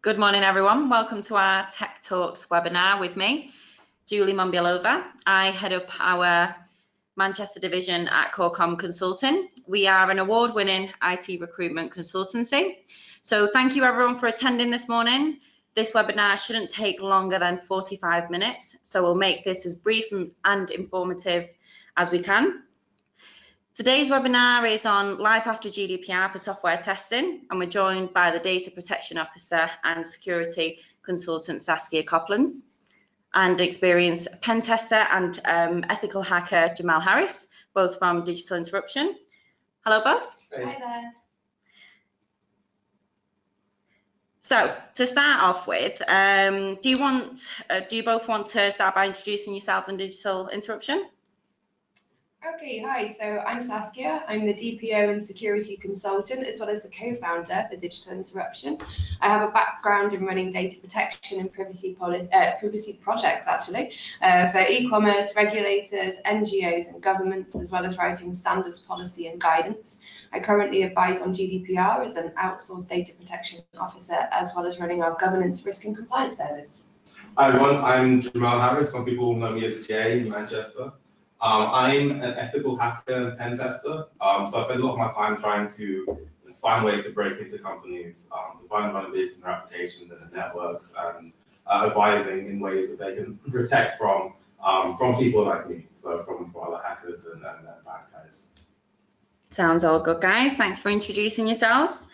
Good morning, everyone. Welcome to our Tech Talks webinar with me, Julie Mombialova. I head up our Manchester division at Corecom Consulting. We are an award-winning IT recruitment consultancy. So thank you, everyone, for attending this morning. This webinar shouldn't take longer than 45 minutes, so we'll make this as brief and informative as we can. Today's webinar is on life after GDPR for software testing, and we're joined by the Data Protection Officer and Security Consultant Saskia Coplans, and experienced pen tester and ethical hacker Jahmel Harris, both from Digital Interruption. Hello, both. Hey. Hi there. So to start off with, do you both want to start by introducing yourselves in Digital Interruption? Okay, hi, so I'm Saskia. I'm the DPO and security consultant, as well as the co-founder for Digital Interruption. I have a background in running data protection and privacy projects, actually, for e-commerce, regulators, NGOs and governments, as well as writing standards policy and guidance. I currently advise on GDPR as an outsourced data protection officer, as well as running our governance, risk and compliance service. Hi everyone, I'm Jahmel Harris. Some people know me as Jay in Manchester. I'm an ethical hacker and pen tester, so I spend a lot of my time trying to find ways to break into companies, to find vulnerabilities in their applications and their networks, and advising in ways that they can protect from people like me, so from other hackers and bad guys. Sounds all good, guys. Thanks for introducing yourselves.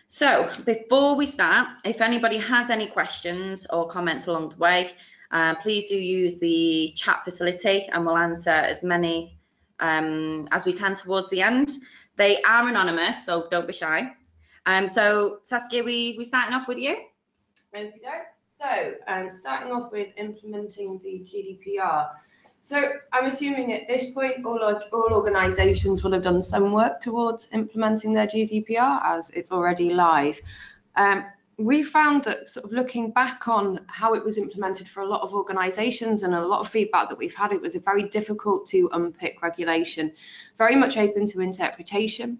So before we start, if anybody has any questions or comments along the way, please do use the chat facility and we'll answer as many as we can towards the end. They are anonymous, so don't be shy. So Saskia, we starting off with you? Okay, so starting off with implementing the GDPR. So I'm assuming at this point all organisations will have done some work towards implementing their GDPR as it's already live. We found that sort of looking back on how it was implemented for a lot of organisations and a lot of feedback that we've had, it was a very difficult to unpick regulation, very much open to interpretation.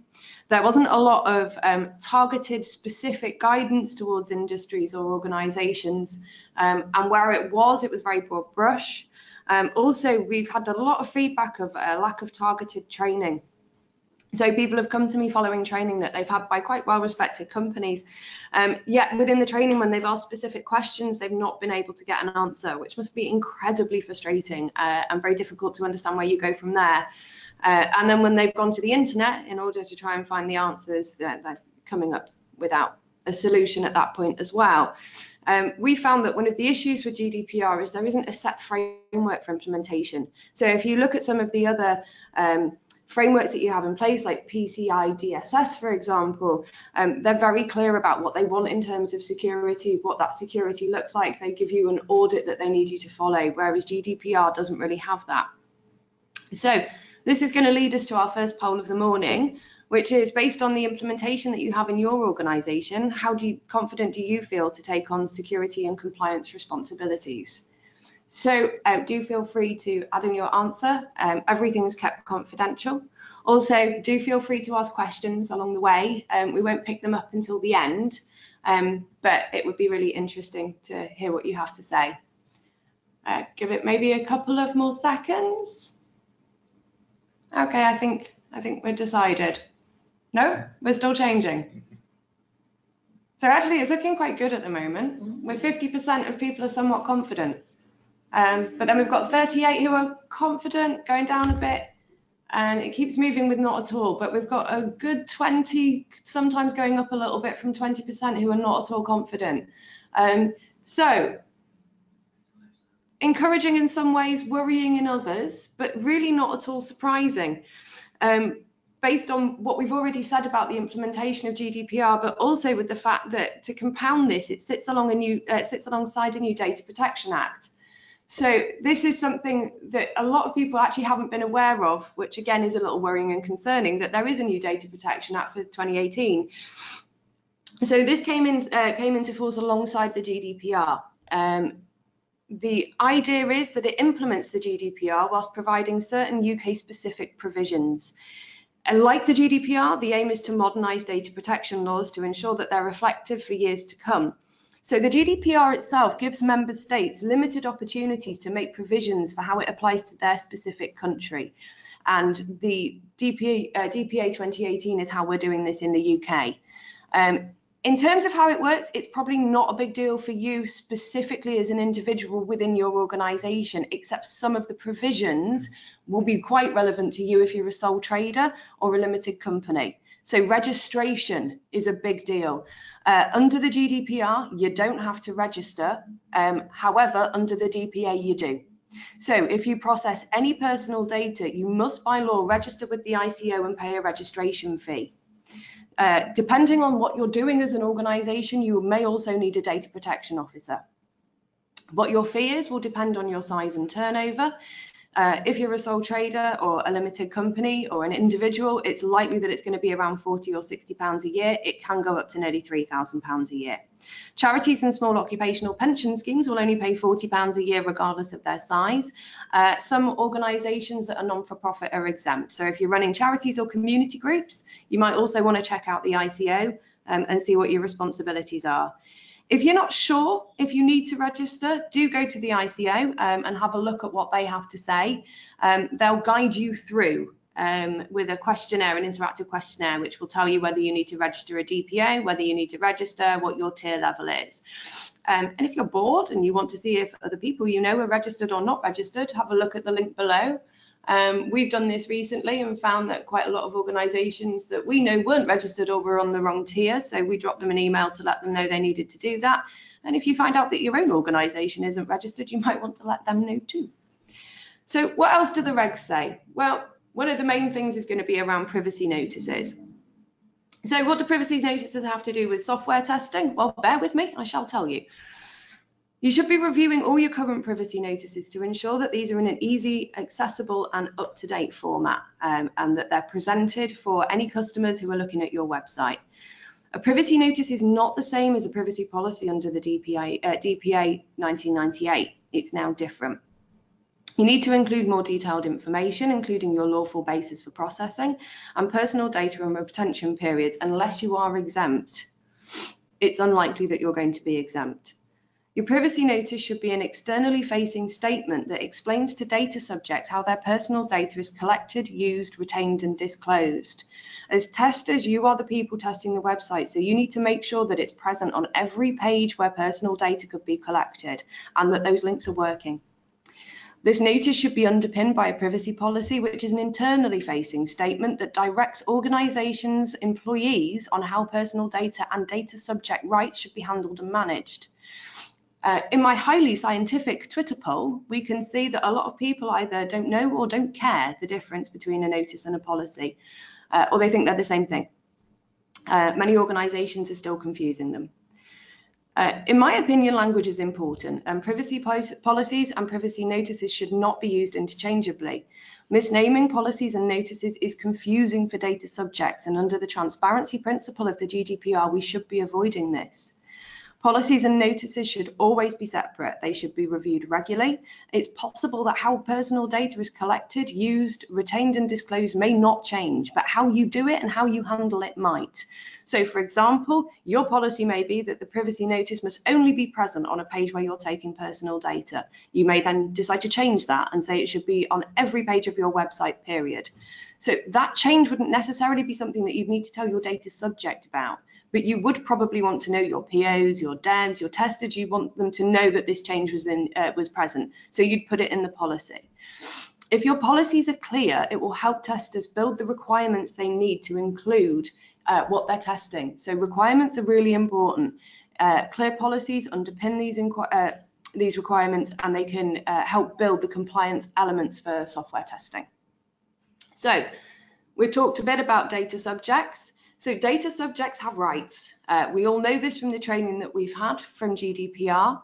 There wasn't a lot of targeted specific guidance towards industries or organisations, and where it was very broad brush. Also, we've had a lot of feedback of a lack of targeted training. So people have come to me following training that they've had by quite well-respected companies, yet within the training, when they've asked specific questions, they've not been able to get an answer, which must be incredibly frustrating and very difficult to understand where you go from there. And then when they've gone to the internet in order to try and find the answers, they're coming up without a solution at that point as well. We found that one of the issues with GDPR is there isn't a set framework for implementation. So if you look at some of the other frameworks that you have in place, like PCI DSS, for example, they're very clear about what they want in terms of security, what that security looks like. They give you an audit that they need you to follow, whereas GDPR doesn't really have that. So this is going to lead us to our first poll of the morning, which is based on the implementation that you have in your organisation. How confident do you feel to take on security and compliance responsibilities? So do feel free to add in your answer. Everything's kept confidential. Also, do feel free to ask questions along the way. We won't pick them up until the end, but it would be really interesting to hear what you have to say. Give it maybe a couple of more seconds. Okay, I think we're decided. No, we're still changing. So actually, it's looking quite good at the moment. With 50% of people are somewhat confident. But then we've got 38 who are confident, going down a bit, and it keeps moving with not at all. But we've got a good 20, sometimes going up a little bit from 20% who are not at all confident. So encouraging in some ways, worrying in others, but really not at all surprising. Based on what we've already said about the implementation of GDPR, but also with the fact that to compound this, it sits alongside a new Data Protection Act. So this is something that a lot of people actually haven't been aware of, which again is a little worrying and concerning, that there is a new Data Protection Act for 2018. So this came into force alongside the GDPR. The idea is that it implements the GDPR whilst providing certain UK-specific provisions. And like the GDPR, the aim is to modernise data protection laws to ensure that they're effective for years to come. So the GDPR itself gives member states limited opportunities to make provisions for how it applies to their specific country. And the DPA 2018 is how we're doing this in the UK. In terms of how it works, it's probably not a big deal for you specifically as an individual within your organisation, except some of the provisions will be quite relevant to you if you're a sole trader or a limited company. So registration is a big deal. Under the GDPR, you don't have to register. However, under the DPA, you do. So if you process any personal data, you must by law register with the ICO and pay a registration fee. Depending on what you're doing as an organisation, you may also need a data protection officer. What your fee is will depend on your size and turnover. If you're a sole trader or a limited company or an individual, it's likely that it's going to be around £40 or £60 a year. It can go up to nearly £3,000 a year. Charities and small occupational pension schemes will only pay £40 a year regardless of their size. Some organisations that are non-for-profit are exempt. So if you're running charities or community groups, you might also want to check out the ICO and see what your responsibilities are. If you're not sure if you need to register, do go to the ICO and have a look at what they have to say. They'll guide you through with a questionnaire, an interactive questionnaire, which will tell you whether you need to register a DPA, whether you need to register, what your tier level is. And if you're bored and you want to see if other people you know are registered or not registered, have a look at the link below. We've done this recently and found that quite a lot of organisations that we know weren't registered or were on the wrong tier, so we dropped them an email to let them know they needed to do that. And if you find out that your own organisation isn't registered, you might want to let them know too. So what else do the regs say? Well, one of the main things is going to be around privacy notices. So what do privacy notices have to do with software testing? Well, bear with me, I shall tell you. You should be reviewing all your current privacy notices to ensure that these are in an easy, accessible and up-to-date format and that they're presented for any customers who are looking at your website. A privacy notice is not the same as a privacy policy under the DPA 1998. It's now different. You need to include more detailed information, including your lawful basis for processing and personal data and retention periods. Unless you are exempt, it's unlikely that you're going to be exempt. Your privacy notice should be an externally facing statement that explains to data subjects how their personal data is collected, used, retained and disclosed. As testers, you are the people testing the website, so you need to make sure that it's present on every page where personal data could be collected and that those links are working. This notice should be underpinned by a privacy policy, which is an internally facing statement that directs organisations' employees on how personal data and data subject rights should be handled and managed. In my highly scientific Twitter poll, we can see that a lot of people either don't know or don't care the difference between a notice and a policy, or they think they're the same thing. Many organisations are still confusing them. In my opinion, language is important, and privacy policies and privacy notices should not be used interchangeably. Misnaming policies and notices is confusing for data subjects, and under the transparency principle of the GDPR, we should be avoiding this. Policies and notices should always be separate. They should be reviewed regularly. It's possible that how personal data is collected, used, retained and disclosed may not change, but how you do it and how you handle it might. So for example, your policy may be that the privacy notice must only be present on a page where you're taking personal data. You may then decide to change that and say it should be on every page of your website, period. So that change wouldn't necessarily be something that you'd need to tell your data subject about. But you would probably want to know your POs, your devs, your testers. You want them to know that this change was present. So you'd put it in the policy. If your policies are clear, it will help testers build the requirements they need to include what they're testing. So requirements are really important. Clear policies underpin these requirements, and they can help build the compliance elements for software testing. So we talked a bit about data subjects. So data subjects have rights. We all know this from the training that we've had from GDPR,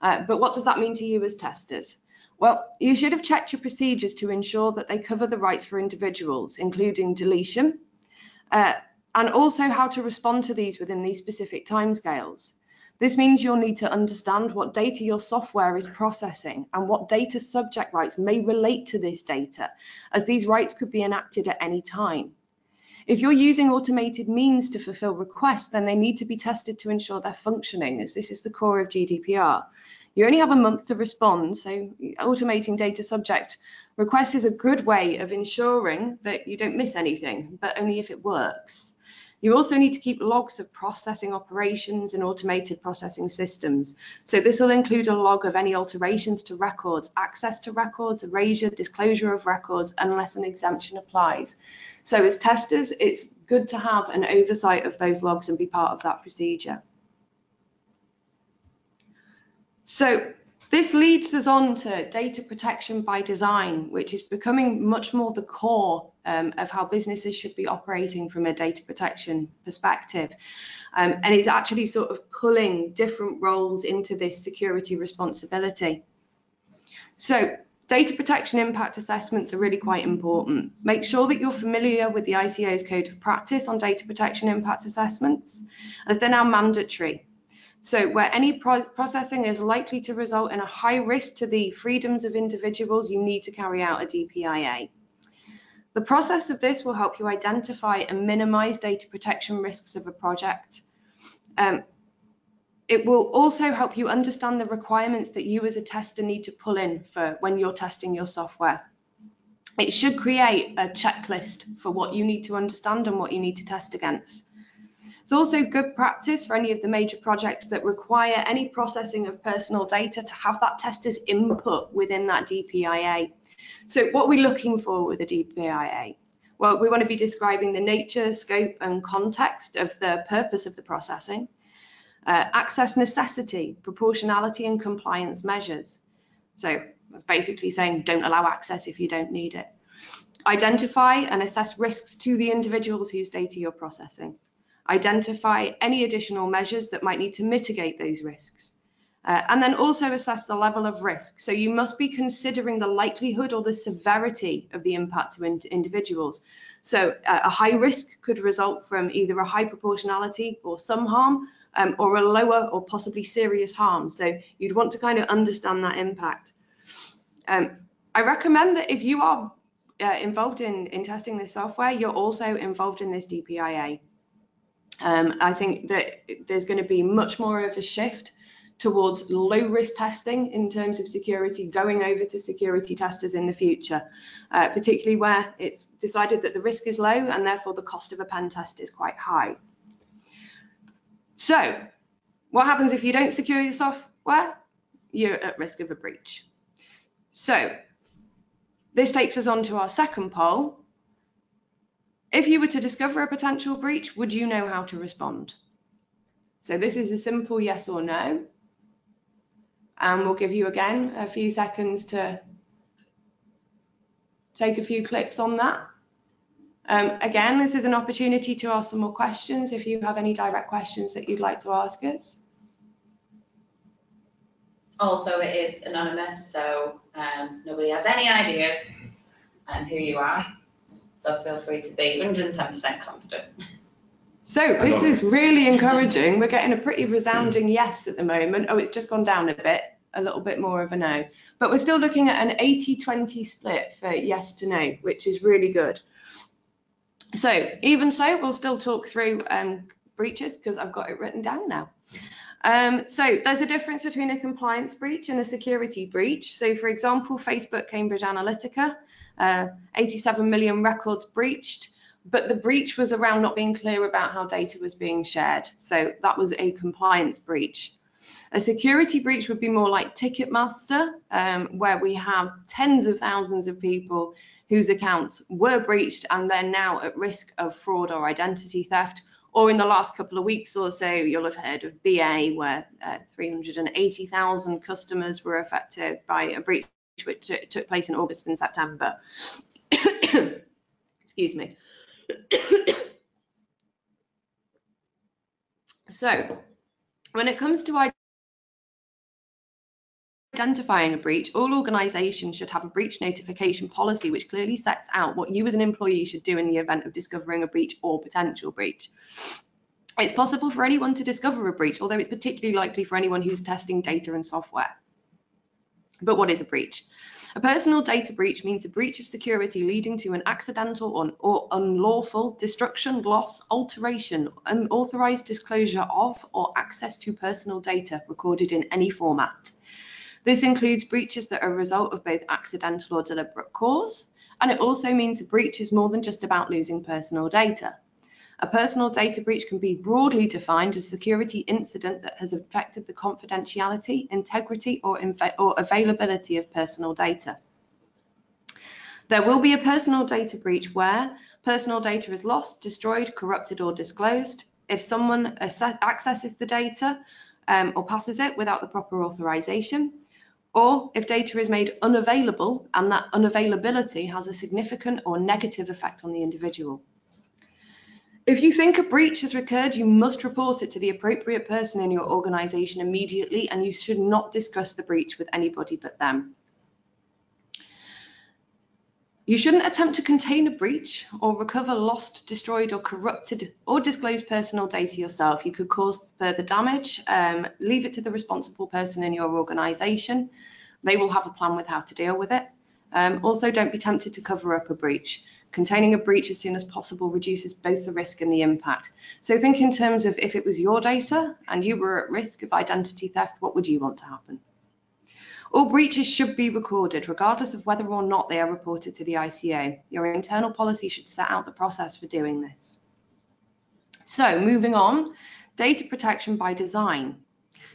but what does that mean to you as testers? Well, you should have checked your procedures to ensure that they cover the rights for individuals, including deletion, and also how to respond to these within these specific timescales. This means you'll need to understand what data your software is processing and what data subject rights may relate to this data, as these rights could be enacted at any time. If you're using automated means to fulfill requests, then they need to be tested to ensure they're functioning, as this is the core of GDPR. You only have a month to respond, so automating data subject requests is a good way of ensuring that you don't miss anything, but only if it works. You also need to keep logs of processing operations and automated processing systems. So this will include a log of any alterations to records, access to records, erasure, disclosure of records, unless an exemption applies. So as testers, it's good to have an oversight of those logs and be part of that procedure. So this leads us on to data protection by design, which is becoming much more the core of how businesses should be operating from a data protection perspective. And it's actually sort of pulling different roles into this security responsibility. So data protection impact assessments are really quite important. Make sure that you're familiar with the ICO's code of practice on data protection impact assessments, as they're now mandatory. So where any processing is likely to result in a high risk to the freedoms of individuals, you need to carry out a DPIA. The process of this will help you identify and minimize data protection risks of a project. It will also help you understand the requirements that you as a tester need to pull in for when you're testing your software. It should create a checklist for what you need to understand and what you need to test against. It's also good practice for any of the major projects that require any processing of personal data to have that tester's input within that DPIA. So what are we looking for with a DPIA? Well, we want to be describing the nature, scope, and context of the purpose of the processing, access necessity, proportionality, and compliance measures. So that's basically saying don't allow access if you don't need it. Identify and assess risks to the individuals whose data you're processing. Identify any additional measures that might need to mitigate those risks. And then also assess the level of risk. So you must be considering the likelihood or the severity of the impact to individuals. So a high risk could result from either a high proportionality or some harm, or a lower or possibly serious harm. So you'd want to kind of understand that impact. I recommend that if you are involved in testing this software, you're also involved in this DPIA. I think that there's going to be much more of a shift towards low risk testing in terms of security, going over to security testers in the future, particularly where it's decided that the risk is low and therefore the cost of a pen test is quite high. So what happens if you don't secure your software? You're at risk of a breach. So this takes us on to our second poll. If you were to discover a potential breach, would you know how to respond? So this is a simple yes or no. And we'll give you again a few seconds to take a few clicks on that. Again, this is an opportunity to ask some more questions if you have any direct questions that you'd like to ask us. Also, it is anonymous, so nobody has any ideas who you are. So feel free to be 110% confident. So this is really encouraging. We're getting a pretty resounding yes at the moment. Oh, it's just gone down a little bit more of a no. But we're still looking at an 80-20 split for yes to no, which is really good. So even so, we'll still talk through breaches because I've got it written down now. So there's a difference between a compliance breach and a security breach. So for example, Facebook, Cambridge Analytica, 87 million records breached, but the breach was around not being clear about how data was being shared. So that was a compliance breach. A security breach would be more like Ticketmaster, where we have tens of thousands of people whose accounts were breached and they're now at risk of fraud or identity theft. Or in the last couple of weeks or so, you'll have heard of BA, where 380,000 customers were affected by a breach which took place in August and September. Excuse me. So when it comes to identifying a breach, all organizations should have a breach notification policy which clearly sets out what you as an employee should do in the event of discovering a breach or potential breach. It's possible for anyone to discover a breach, although it's particularly likely for anyone who's testing data and software. But what is a breach? A personal data breach means a breach of security leading to an accidental or unlawful destruction, loss, alteration, unauthorized disclosure of, or access to personal data recorded in any format. This includes breaches that are a result of both accidental or deliberate cause, and it also means a breach is more than just about losing personal data. A personal data breach can be broadly defined as a security incident that has affected the confidentiality, integrity, or availability of personal data. There will be a personal data breach where personal data is lost, destroyed, corrupted, or disclosed. If someone accesses the data or passes it without the proper authorization, or if data is made unavailable and that unavailability has a significant or negative effect on the individual. If you think a breach has occurred, you must report it to the appropriate person in your organization immediately, and you should not discuss the breach with anybody but them. You shouldn't attempt to contain a breach or recover lost, destroyed, or corrupted or disclosed personal data yourself. You could cause further damage. Leave it to the responsible person in your organization. They will have a plan with how to deal with it. Also, don't be tempted to cover up a breach. Containing a breach as soon as possible reduces both the risk and the impact. So think in terms of if it was your data and you were at risk of identity theft, what would you want to happen? All breaches should be recorded, regardless of whether or not they are reported to the ICO. Your internal policy should set out the process for doing this. So moving on, data protection by design.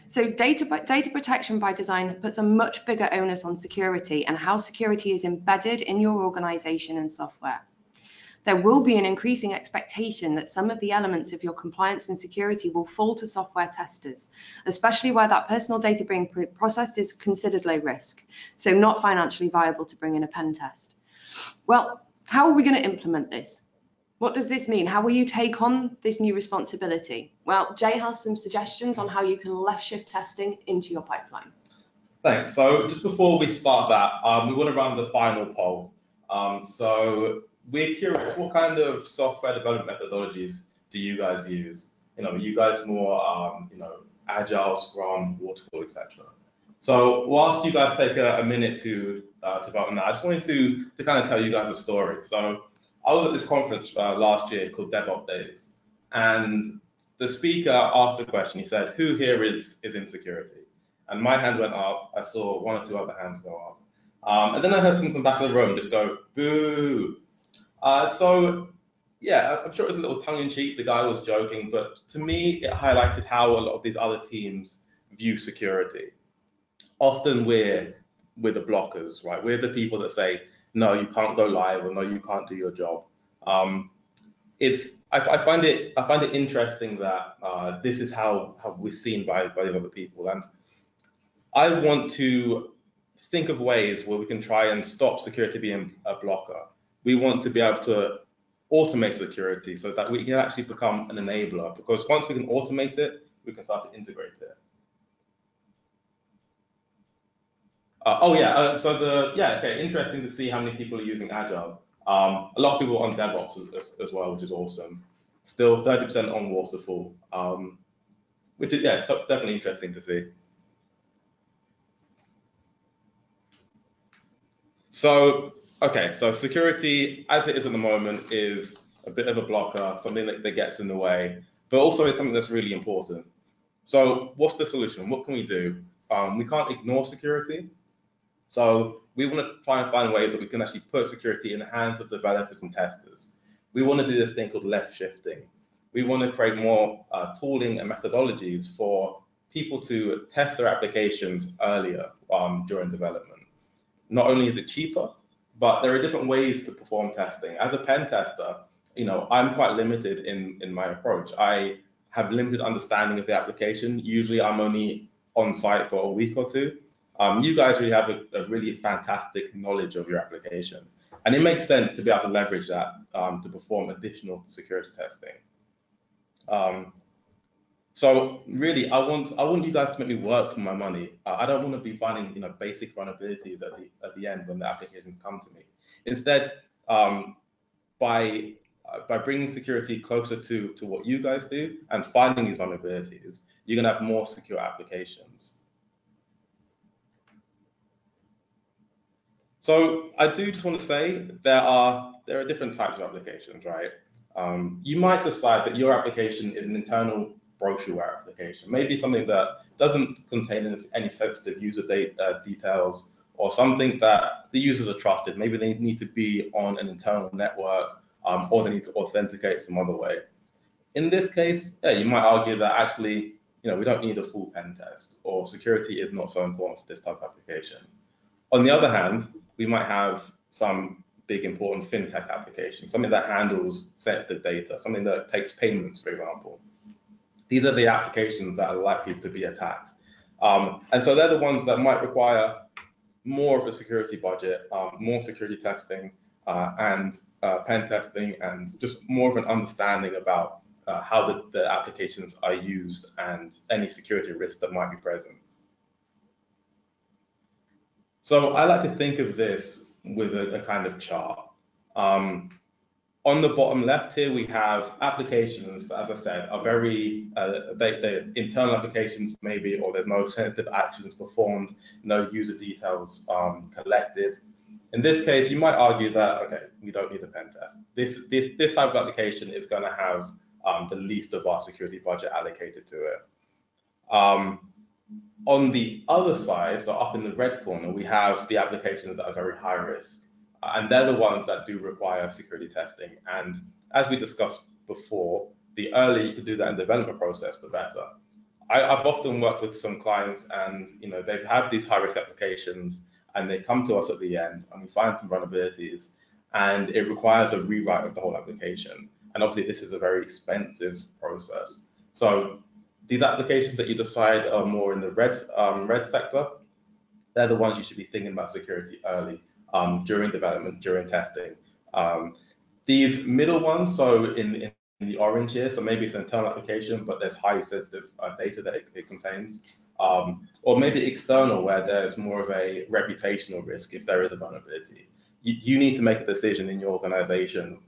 So data protection by design puts a much bigger onus on security and how security is embedded in your organization and software. There will be an increasing expectation that some of the elements of your compliance and security will fall to software testers, especially where that personal data being processed is considered low risk, so not financially viable to bring in a pen test. Well, how are we going to implement this? What does this mean? How will you take on this new responsibility? Well, Jay has some suggestions on how you can left shift testing into your pipeline. Thanks. So just before we start that, we want to run the final poll. So we're curious, what kind of software development methodologies do you guys use? Are you guys more, Agile, Scrum, Waterfall, etc.? So whilst you guys take a minute to vote on that, I just wanted to kind of tell you guys a story. So I was at this conference last year called DevOps Days, and the speaker asked a question. He said, who here is in security? And my hand went up. I saw one or two other hands go up. And then I heard someone from the back of the room just go, boo. So yeah, I'm sure it was a little tongue-in-cheek. The guy was joking, but to me, it highlighted how a lot of these other teams view security. Often we're the blockers, right? We're the people that say, no, you can't go live, or no, you can't do your job. I find it interesting that this is how we're seen by the other people, and I want to think of ways where we can try and stop security being a blocker. We want to be able to automate security so that we can actually become an enabler, because once we can automate it, we can start to integrate it. Interesting to see how many people are using Agile. A lot of people on DevOps as well, which is awesome. Still 30% on Waterfall, which is, so definitely interesting to see. So, okay, so security as it is at the moment is a bit of a blocker, something that gets in the way, but also it's something that's really important. So what's the solution? What can we do? We can't ignore security. So we want to try and find ways that we can actually put security in the hands of developers and testers. We want to do this thing called left shifting. We want to create more tooling and methodologies for people to test their applications earlier during development. Not only is it cheaper, but there are different ways to perform testing. As a pen tester, I'm quite limited in my approach. I have limited understanding of the application. Usually I'm only on site for a week or two. You guys really have a really fantastic knowledge of your application. And it makes sense to be able to leverage that to perform additional security testing. So really, I want you guys to make me work for my money. I don't want to be finding basic vulnerabilities at the end when the applications come to me. Instead, by bringing security closer to what you guys do and finding these vulnerabilities, you're going to have more secure applications. So I do just want to say there are different types of applications, right? You might decide that your application is an internal brochureware application, maybe something that doesn't contain any sensitive user details, or something that the users are trusted. Maybe they need to be on an internal network, or they need to authenticate some other way. In this case, yeah, you might argue that actually, we don't need a full pen test, or security is not so important for this type of application. On the other hand, we might have some big important fintech application, something that handles sensitive data, something that takes payments, for example. These are the applications that are likely to be attacked. And so they're the ones that might require more of a security budget, more security testing, and pen testing, and just more of an understanding about how the applications are used and any security risks that might be present. So I like to think of this with a kind of chart. On the bottom left here, we have applications that, as I said, are very, they're internal applications maybe, or there's no sensitive actions performed, no user details collected. In this case, you might argue that, okay, we don't need a pen test. This type of application is going to have the least of our security budget allocated to it. On the other side, so up in the red corner, we have the applications that are very high risk. And they're the ones that do require security testing. And as we discussed before, the earlier you can do that in the development process, the better. I've often worked with some clients, and they've had these high-risk applications, and they come to us at the end, and we find some vulnerabilities, and it requires a rewrite of the whole application. And obviously, this is a very expensive process. So these applications that you decide are more in the red sector, they're the ones you should be thinking about security early. During development, during testing. These middle ones, so in the orange here, so maybe it's an internal application, but there's highly sensitive data that it contains. Or maybe external, where there's more of a reputational risk if there is a vulnerability. You need to make a decision in your organization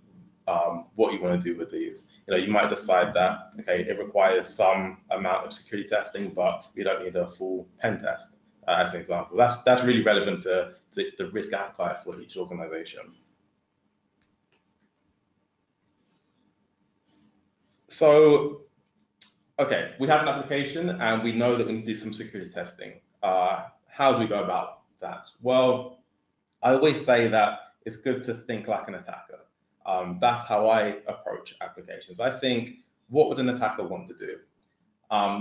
what you want to do with these. You might decide that, okay, it requires some amount of security testing, but we don't need a full pen test. As an example, that's really relevant to the risk appetite for each organization. So, okay, we have an application and we know that we need to do some security testing. How do we go about that? Well, I always say that it's good to think like an attacker. That's how I approach applications. I think, what would an attacker want to do?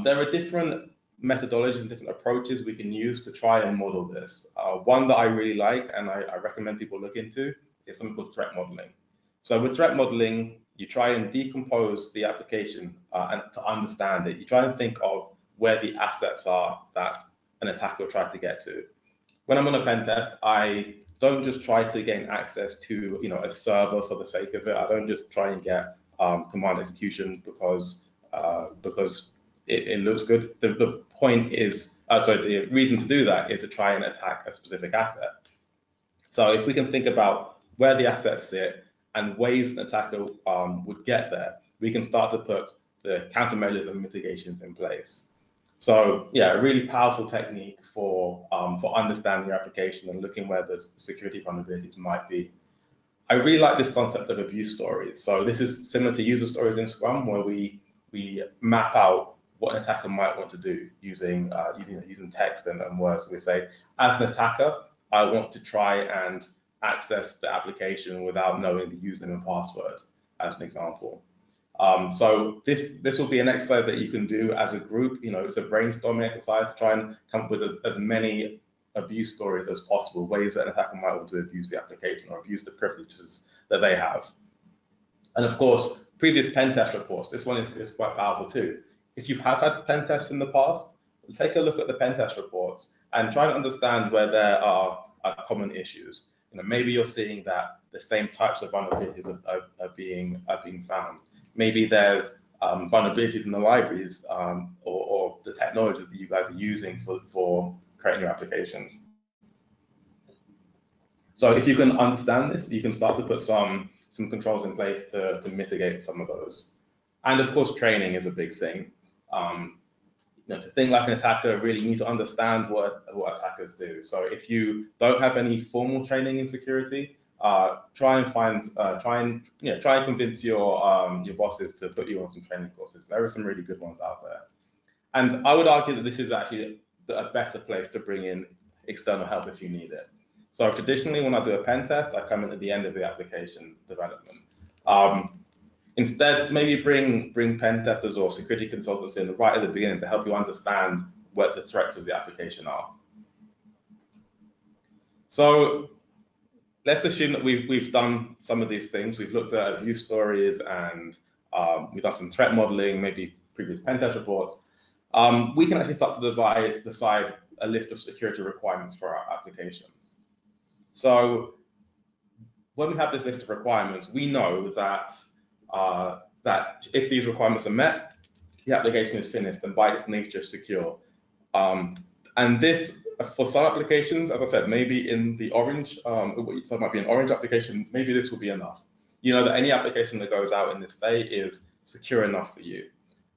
There are different methodologies and different approaches we can use to try and model this. One that I really like and I recommend people look into is something called threat modeling. So with threat modeling, you try and decompose the application and to understand it. You try and think of where the assets are that an attacker will try to get to. When I'm on a pen test, I don't just try to gain access to a server for the sake of it. I don't just try and get command execution because it looks good. The point is, the reason to do that is to try and attack a specific asset. So if we can think about where the assets sit and ways an attacker would get there, we can start to put the countermeasures and mitigations in place. So yeah, a really powerful technique for understanding your application and looking where the security vulnerabilities might be. I really like this concept of abuse stories. So this is similar to user stories in Scrum, where we map out what an attacker might want to do using text and words. So we say, as an attacker, I want to try and access the application without knowing the username and password, as an example. So this will be an exercise that you can do as a group. It's a brainstorming exercise to try and come up with as many abuse stories as possible, ways that an attacker might want to abuse the application or abuse the privileges that they have. And of course, previous pen test reports, this one is quite powerful too. If you have had pen tests in the past, take a look at the pen test reports and try and understand where there are common issues. Maybe you're seeing that the same types of vulnerabilities are being found. Maybe there's vulnerabilities in the libraries or the technology that you guys are using for creating your applications. So if you can understand this, you can start to put some controls in place to mitigate some of those. And of course, training is a big thing. to think like an attacker, really need to understand what attackers do. So if you don't have any formal training in security, try and convince your bosses to put you on some training courses. There are some really good ones out there. And I would argue that this is actually a better place to bring in external help if you need it. So traditionally, when I do a pen test, I come in at the end of the application development. Instead, maybe bring pen testers or security consultants in right at the beginning to help you understand what the threats of the application are. So let's assume that we've done some of these things. We've looked at abuse stories and we've done some threat modeling, maybe previous pen test reports. We can actually start to decide a list of security requirements for our application. So when we have this list of requirements, we know that if these requirements are met, the application is finished and by its nature secure. And this, for some applications, as I said, maybe in the orange, so it might be an orange application, maybe this will be enough. You know that any application that goes out in this state is secure enough for you.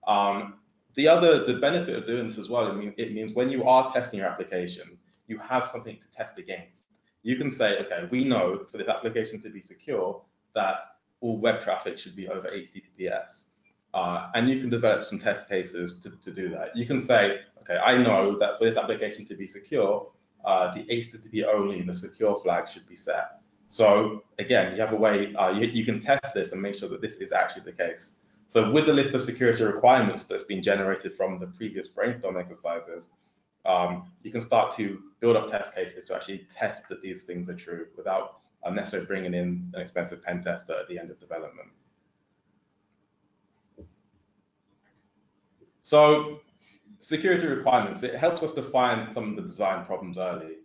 The benefit of doing this as well, it means when you are testing your application, you have something to test against. You can say, okay, we know for this application to be secure that all web traffic should be over HTTPS. And you can develop some test cases to do that. You can say, okay, I know that for this application to be secure, the HTTP only, the secure flag should be set. So again, you have a way, you can test this and make sure that this is actually the case. So with the list of security requirements that's been generated from the previous brainstorm exercises, you can start to build up test cases to actually test that these things are true without necessarily bringing in an expensive pen tester at the end of development. So security requirements, it helps us define some of the design problems early.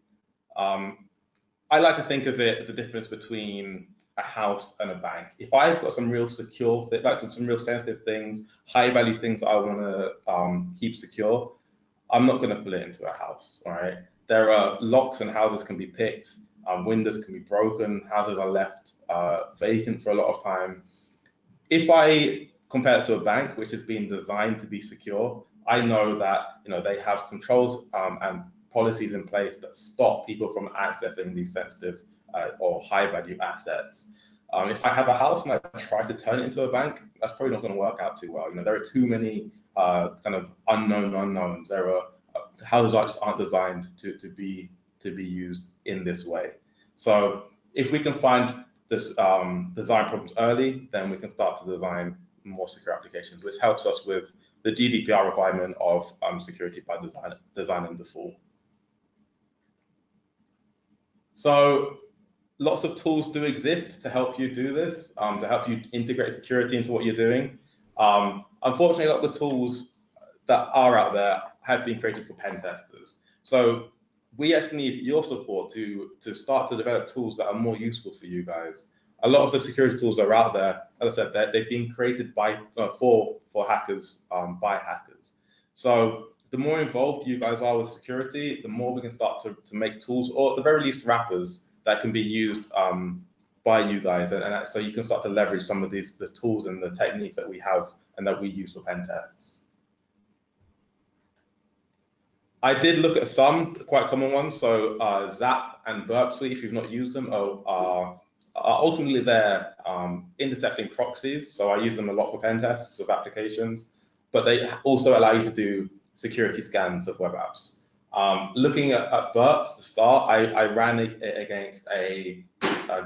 I like to think of it, the difference between a house and a bank. If I've got some real secure, like some real sensitive things, high value things that I want to keep secure, I'm not going to put it into a house, all right? There are locks and houses can be picked, windows can be broken, houses are left vacant for a lot of time. If I compare it to a bank, which has been designed to be secure, I know that they have controls and policies in place that stop people from accessing these sensitive or high value assets. If I have a house and I try to turn it into a bank, that's probably not going to work out too well. There are too many kind of unknown unknowns. There are houses just aren't designed to be used in this way. So if we can find this design problems early, then we can start to design more secure applications, which helps us with the GDPR requirement of security by design and default. So lots of tools do exist to help you do this, to help you integrate security into what you're doing. Unfortunately, a lot of the tools that are out there have been created for pen testers. So we actually need your support to start to develop tools that are more useful for you guys. A lot of the security tools are out there, as I said, they've been created for hackers, by hackers. So the more involved you guys are with security, the more we can start to make tools, or at the very least wrappers, that can be used by you guys. And so you can start to leverage some of the tools and the techniques that we have and that we use for pen tests. I did look at some quite common ones. So Zap and Burp Suite, if you've not used them, are ultimately they're intercepting proxies. So I use them a lot for pen tests of applications, but they also allow you to do security scans of web apps. Looking at Burp to start, I ran it against a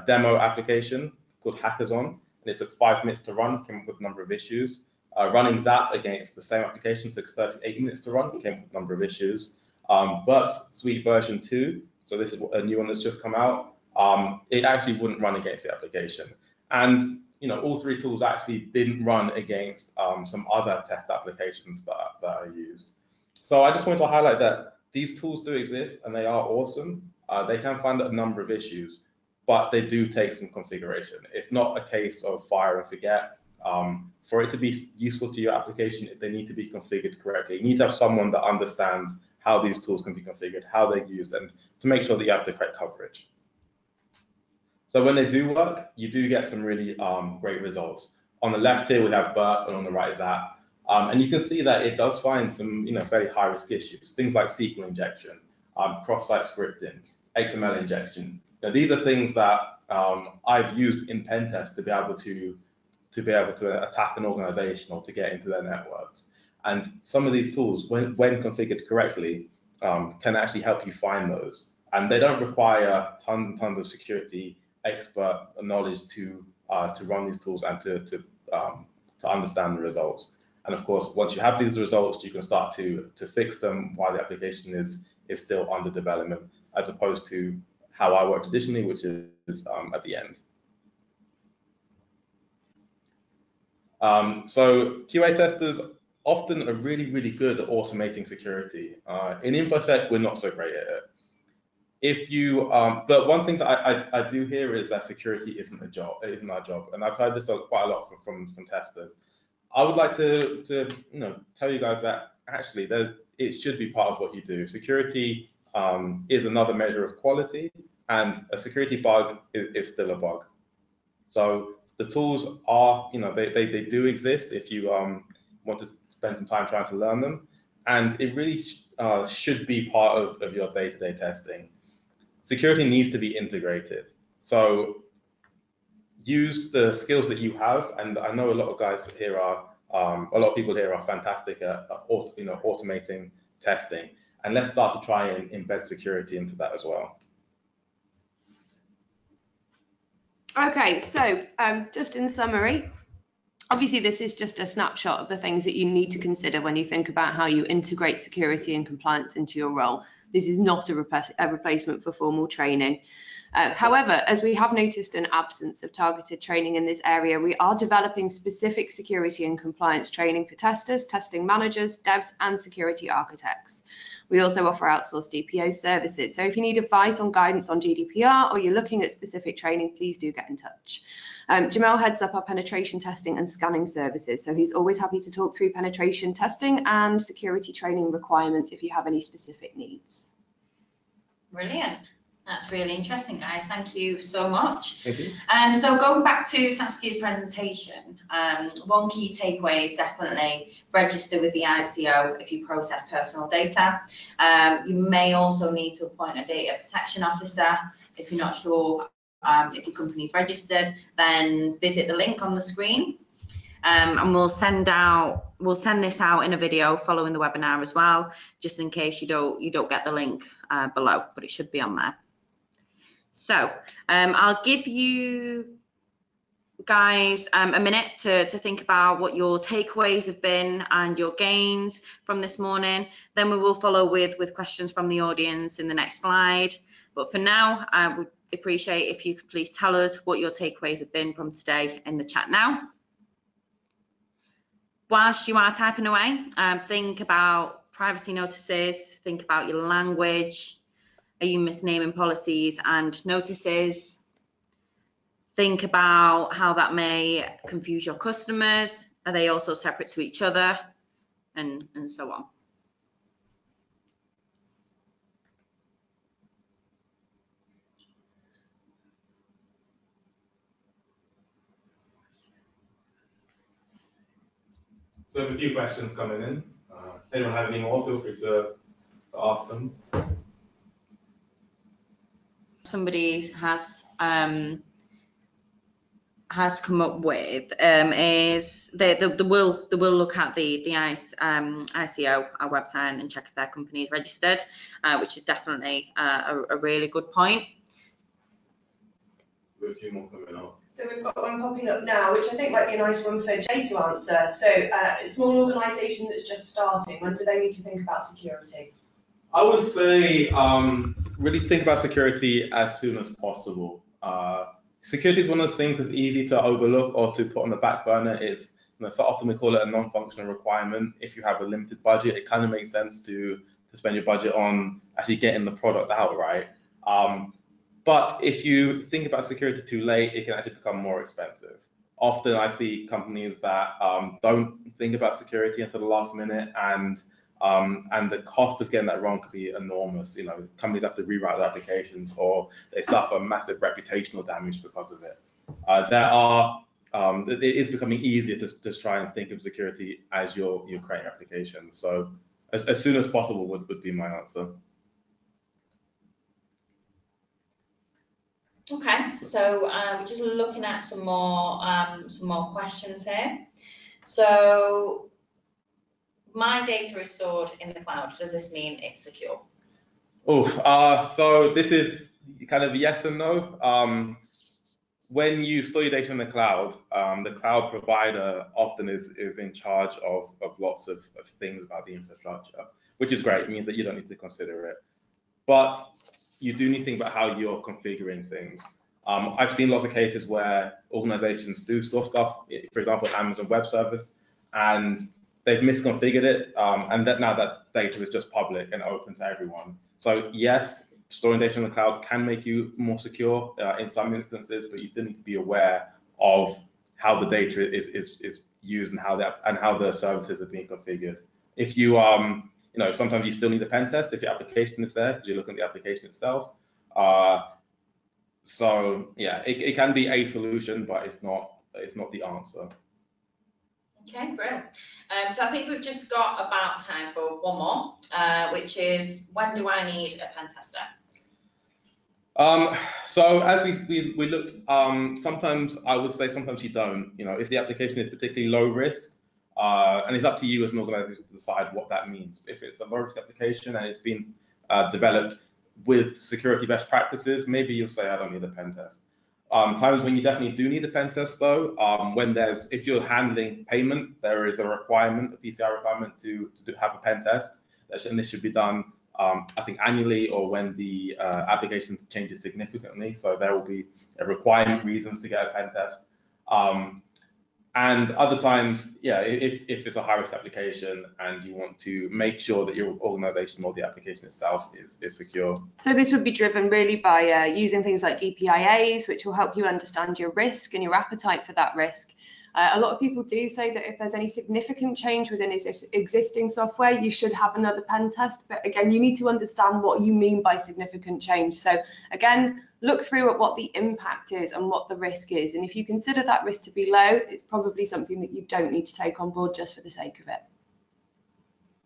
demo application called Hackers On, and it took 5 minutes to run, came up with a number of issues. Running Zap against the same application took 38 minutes to run, came up with a number of issues. Burp Suite version 2, so this is a new one that's just come out, it actually wouldn't run against the application. And all 3 tools actually didn't run against some other test applications that I used. So I just wanted to highlight that these tools do exist and they are awesome. They can find a number of issues, but they do take some configuration. It's not a case of fire and forget. For it to be useful to your application, they need to be configured correctly. You need to have someone that understands how these tools can be configured, how they're used, and to make sure that you have the correct coverage. So when they do work, you do get some really great results. On the left here, we have Burp, and on the right, Zap. And you can see that it does find some, fairly high-risk issues, things like SQL injection, cross-site scripting, XML injection. Now, these are things that I've used in pen tests to be able to attack an organization or to get into their networks. And some of these tools, when configured correctly, can actually help you find those. And they don't require tons of security expert knowledge to run these tools and to understand the results. And of course, once you have these results, you can start to fix them while the application is still under development, as opposed to how I work traditionally, which is at the end. So QA testers often are really good at automating security. In InfoSec, we're not so great at it. But one thing that I do hear is that security isn't our job, and I've heard this quite a lot from testers. I would like to tell you guys that actually it should be part of what you do. Security is another measure of quality, and a security bug is still a bug. So the tools are, they do exist if you want to spend some time trying to learn them, and it really should be part of your day-to-day testing. Security needs to be integrated. So use the skills that you have, and I know a lot of guys here a lot of people here are fantastic at automating testing, and let's start to try and embed security into that as well. Okay, so just in summary, obviously this is just a snapshot of the things that you need to consider when you think about how you integrate security and compliance into your role. This is not a replacement for formal training. However, as we have noticed an absence of targeted training in this area, we are developing specific security and compliance training for testers, testing managers, devs, and security architects. We also offer outsourced DPO services. So if you need advice on guidance on GDPR or you're looking at specific training, please do get in touch. Jahmel heads up our penetration testing and scanning services. So he's always happy to talk through penetration testing and security training requirements if you have any specific needs. Brilliant. That's really interesting, guys. Thank you so much. Thank you. So going back to Saskia's presentation, one key takeaway is definitely register with the ICO if you process personal data. You may also need to appoint a data protection officer. If you're not sure if your company's registered, then visit the link on the screen. And we'll send this out in a video following the webinar as well, just in case you don't get the link below, but it should be on there. So I'll give you guys a minute to think about what your takeaways have been and your gains from this morning. Then we will follow with questions from the audience in the next slide. But for now, I would appreciate if you could please tell us what your takeaways have been from today in the chat now. Whilst you are typing away, think about privacy notices, think about your language. Are you misnaming policies and notices? Think about how that may confuse your customers. Are they also separate to each other? And so on. So we have a few questions coming in. If anyone has any more, feel free to ask them. Somebody has come up with is they will look at the ICO, our website, and check if their company is registered, which is definitely a really good point. We have a few more coming up. So we've got one popping up now, which I think might be a nice one for Jay to answer. So a small organisation that's just starting, when do they need to think about security? I would say really think about security as soon as possible. Security is one of those things that's easy to overlook or to put on the back burner. It's so often we call it a non-functional requirement. If you have a limited budget, it kind of makes sense to spend your budget on actually getting the product out, right? But if you think about security too late, it can actually become more expensive. Often I see companies that don't think about security until the last minute, and the cost of getting that wrong could be enormous. Companies have to rewrite their applications, or they suffer massive reputational damage because of it. There are it is becoming easier to try and think of security as you're creating applications. So as soon as possible would be my answer. Okay, so we're just looking at some more questions here. So my data is stored in the cloud. Does this mean it's secure? So this is kind of yes and no. When you store your data in the cloud provider often is in charge of lots of things about the infrastructure, which is great. It means that you don't need to consider it. But you do need to think about how you're configuring things. I've seen lots of cases where organizations do store stuff, for example, Amazon Web Service, and they've misconfigured it, and that now that data is just public and open to everyone. So yes, storing data in the cloud can make you more secure in some instances, but you still need to be aware of how the data is used and how the services are being configured. If you sometimes you still need a pen test if your application is there, because you're looking at the application itself. So yeah, it can be a solution, but it's not the answer. Okay, brilliant. So I think we've just got about time for one more, which is, when do I need a pen tester? So as we looked, sometimes I would say sometimes you don't. If the application is particularly low risk, and it's up to you as an organization to decide what that means. If it's a low risk application and it's been developed with security best practices, maybe you'll say, I don't need a pen test. Times when you definitely do need a pen test though, if you're handling payment, there is a requirement, a PCI requirement to have a pen test, and this should be done I think annually or when the application changes significantly. So there will be a requirement reasons to get a pen test. And other times, yeah, if it's a high-risk application and you want to make sure that your organization or the application itself is secure. So this would be driven really by using things like DPIAs, which will help you understand your risk and your appetite for that risk. A lot of people do say that if there's any significant change within existing software, you should have another pen test. But again, you need to understand what you mean by significant change. So again, look through at what the impact is and what the risk is. And if you consider that risk to be low, it's probably something that you don't need to take on board just for the sake of it.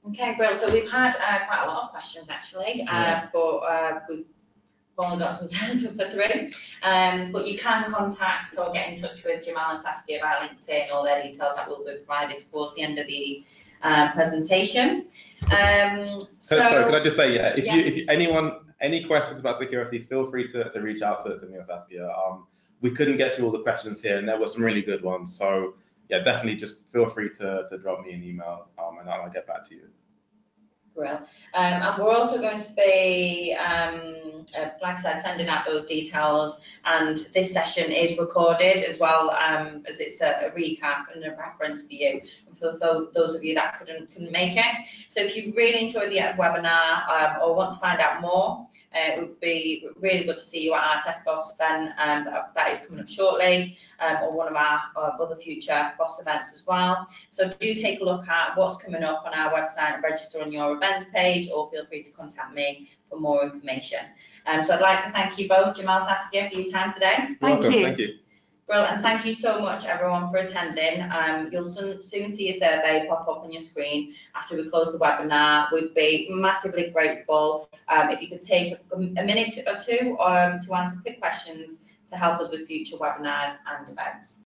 Okay, brilliant. So we've had quite a lot of questions actually, but we've only got some time for three. But you can contact or get in touch with Jahmel and Saskia via LinkedIn. All their details that will be provided towards the end of the presentation. Sorry, could I just say, if any questions about security, feel free to reach out to me or Saskia. We couldn't get to all the questions here, and there were some really good ones. So yeah, definitely just feel free to drop me an email, and I'll get back to you. Brilliant. And we're also going to be, like I said, sending out those details, and this session is recorded as well, as it's a recap and a reference for you, and for those of you that couldn't make it. So if you really enjoyed the webinar or want to find out more, it would be really good to see you at our Test Boss event that is coming up shortly, or one of our other future Boss events as well. So do take a look at what's coming up on our website and register on your events page, or feel free to contact me for more information. So I'd like to thank you both, Jahmel, Saskia, for your time today. Thank you. Thank you. Brilliant, and thank you so much everyone for attending. You'll soon see a survey pop up on your screen after we close the webinar. We'd be massively grateful if you could take a minute or two to answer quick questions to help us with future webinars and events.